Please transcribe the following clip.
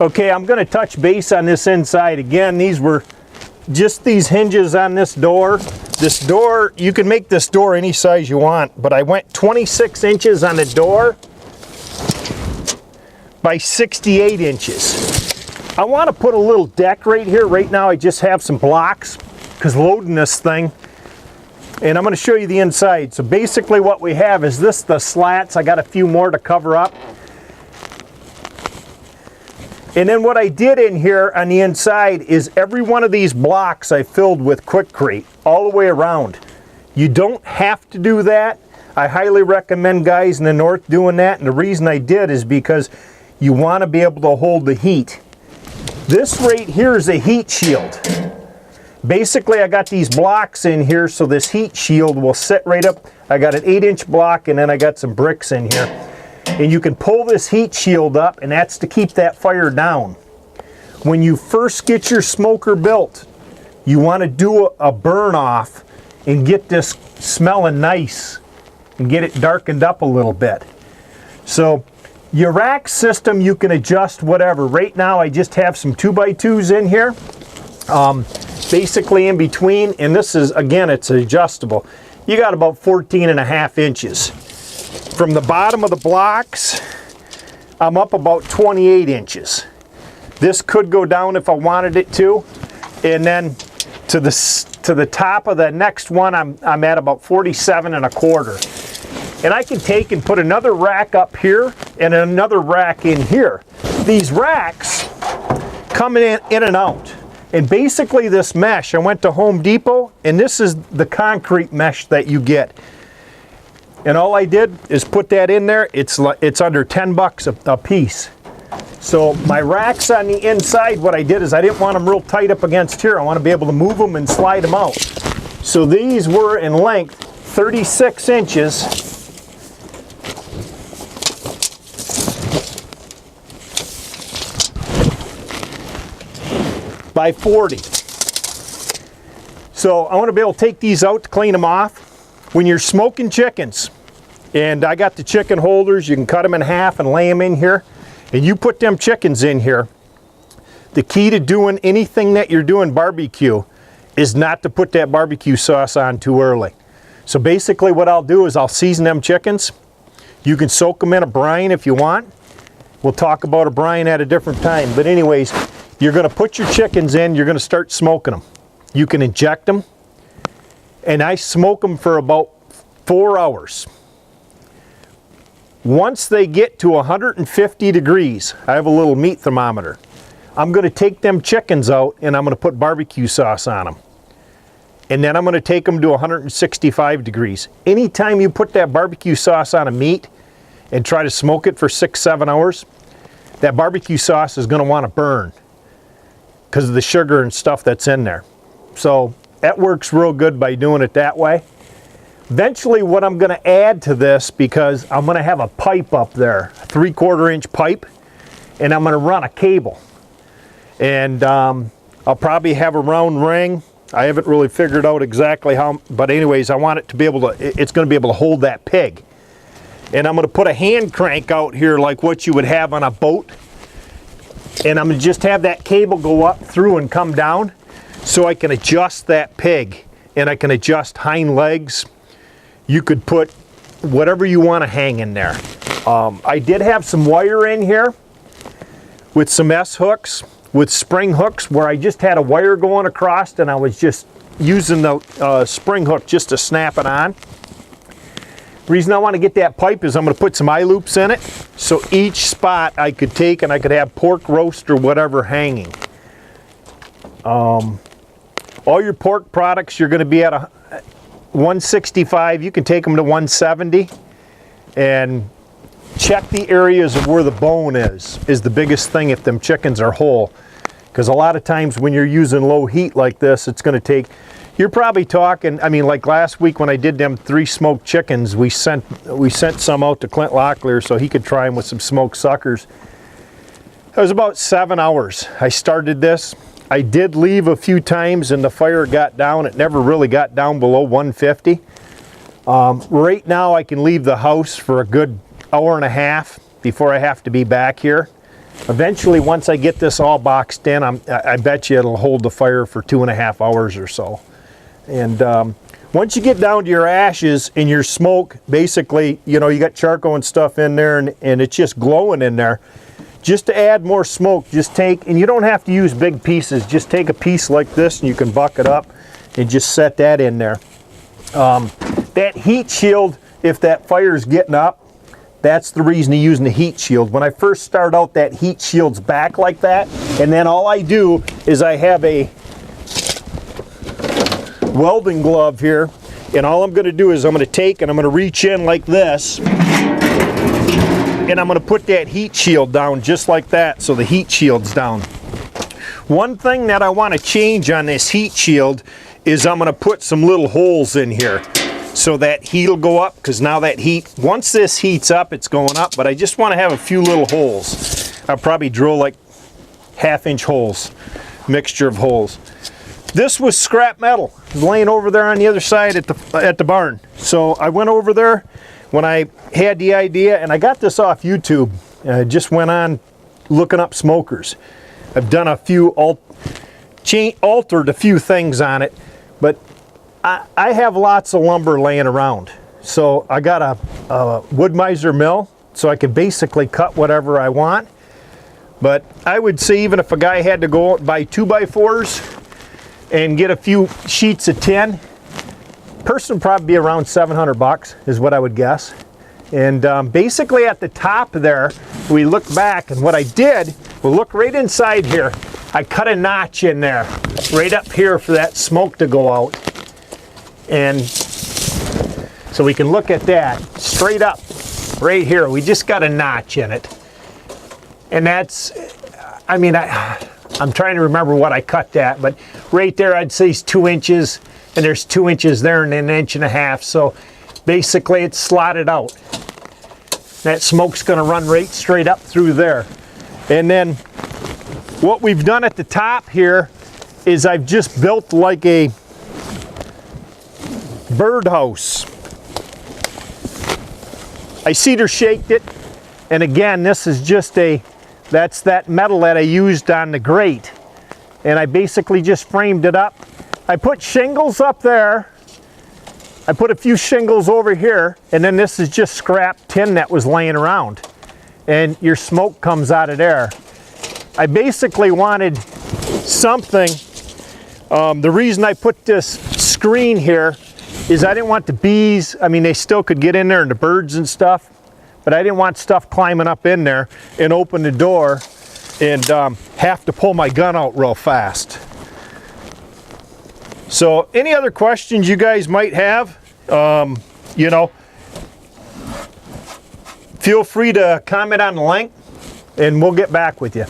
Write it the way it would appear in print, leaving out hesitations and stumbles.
Okay, I'm going to touch base on this inside. Again, these were just these hinges on this door. This door, you can make this door any size you want, but I went 26 inches on the door by 68 inches. I want to put a little deck right here. Right now I just have some blocks because loading this thing, and I'm going to show you the inside. So basically what we have is this, the slats. I got a few more to cover up. And then what I did in here on the inside is every one of these blocks I filled with Quikrete all the way around. You don't have to do that. I highly recommend guys in the north doing that, and the reason I did is because you want to be able to hold the heat. This right here is a heat shield. Basically I got these blocks in here so this heat shield will sit right up. I got an 8-inch block and then I got some bricks in here. And you can pull this heat shield up, and that's to keep that fire down. When you first get your smoker built, you want to do a burn off and get this smelling nice and get it darkened up a little bit. So your rack system, you can adjust whatever. Right now I just have some 2x2s in here, basically in between, and this is, again, it's adjustable. You got about 14.5 inches. From the bottom of the blocks, I'm up about 28 inches. This could go down if I wanted it to. And then to the top of the next one, I'm at about 47.25. And I can take and put another rack up here and another rack in here. These racks come in and out. And basically this mesh, I went to Home Depot, and this is the concrete mesh that you get. And all I did is put that in there. It's under 10 bucks a piece. So my racks on the inside, what I did is I didn't want them real tight up against here. I want to be able to move them and slide them out. So these were in length 36 inches by 40. So I want to be able to take these out to clean them off. When you're smoking chickens, and I got the chicken holders, you can cut them in half and lay them in here, and you put them chickens in here. The key to doing anything that you're doing barbecue is not to put that barbecue sauce on too early. So basically what I'll do is I'll season them chickens. You can soak them in a brine if you want. We'll talk about a brine at a different time. But anyways, you're going to put your chickens in, you're going to start smoking them. You can inject them. And I smoke them for about 4 hours. Once they get to 150 degrees, I have a little meat thermometer. I'm going to take them chickens out and I'm going to put barbecue sauce on them. And then I'm going to take them to 165 degrees. Anytime you put that barbecue sauce on a meat and try to smoke it for 6-7 hours, that barbecue sauce is going to want to burn because of the sugar and stuff that's in there. So that works real good by doing it that way. Eventually what I'm going to add to this, because I'm going to have a pipe up there, a 3/4 inch pipe, and I'm going to run a cable. And I'll probably have a round ring. I haven't really figured out exactly how, but anyways, I want it to be able to, it's going to be able to hold that pig. And I'm going to put a hand crank out here like what you would have on a boat. And I'm going to just have that cable go up through and come down so I can adjust that pig. And I can adjust hind legs. You could put whatever you want to hang in there. I did have some wire in here with some S-hooks, with spring hooks, where I just had a wire going across and I was just using the spring hook just to snap it on. The reason I want to get that pipe is I'm going to put some eye loops in it, so each spot I could take and I could have pork roast or whatever hanging. All your pork products, you're going to be at a 165. You can take them to 170 and check the areas of where the bone is the biggest thing if them chickens are whole, because a lot of times when you're using low heat like this, it's going to take, you're probably talking, I mean, like last week when I did them 3 smoked chickens, we sent some out to Clint Locklear so he could try them with some smoked suckers. It was about 7 hours. I started this. I did leave a few times and the fire got down. It never really got down below 150. Right now I can leave the house for a good hour and a half before I have to be back here. Eventually, once I get this all boxed in, I bet you it'll hold the fire for 2.5 hours or so. And once you get down to your ashes and your smoke, basically, you know, you got charcoal and stuff in there, and it's just glowing in there. Just to add more smoke, just take, and you don't have to use big pieces, just take a piece like this and you can buck it up and just set that in there. That heat shield, if that fire's getting up, that's the reason of using the heat shield. When I first start out, that heat shield's back like that, and then all I do is I have a welding glove here, and all I'm going to do is I'm going to take and I'm going to reach in like this, and I'm going to put that heat shield down just like that, so the heat shield's down. One thing that I want to change on this heat shield is I'm going to put some little holes in here so that heat will go up, because now that heat, once this heats up, it's going up, but I just want to have a few little holes. I'll probably drill like 1/2-inch holes, mixture of holes. This was scrap metal. It was laying over there on the other side at the barn. So I went over there when I had the idea, and I got this off YouTube. I just went on looking up smokers. I've done a few, altered a few things on it, but I have lots of lumber laying around. So I got a Wood-Mizer mill, so I can basically cut whatever I want. But I would say even if a guy had to go out and buy 2x4s and get a few sheets of tin, person would probably be around $700 is what I would guess. And basically at the top there, we look back, and what I did, we'll look right inside here. I cut a notch in there, right up here for that smoke to go out. And so we can look at that straight up right here. We just got a notch in it. And that's, I mean, I'm trying to remember what I cut that, but right there I'd say is 2 inches, and there's 2 inches there and 1.5 inches. So basically it's slotted out. That smoke's going to run right straight up through there. And then what we've done at the top here is I've just built like a birdhouse. I cedar shaked it, and again, this is just that's that metal that I used on the grate, and I basically just framed it up. I put shingles up there, I put a few shingles over here, and then this is just scrap tin that was laying around, and your smoke comes out of there. I basically wanted something, the reason I put this screen here is I didn't want the bees, I mean, they still could get in there, and the birds and stuff, but I didn't want stuff climbing up in there and open the door and have to pull my gun out real fast. So any other questions you guys might have, you know, feel free to comment on the link and we'll get back with you.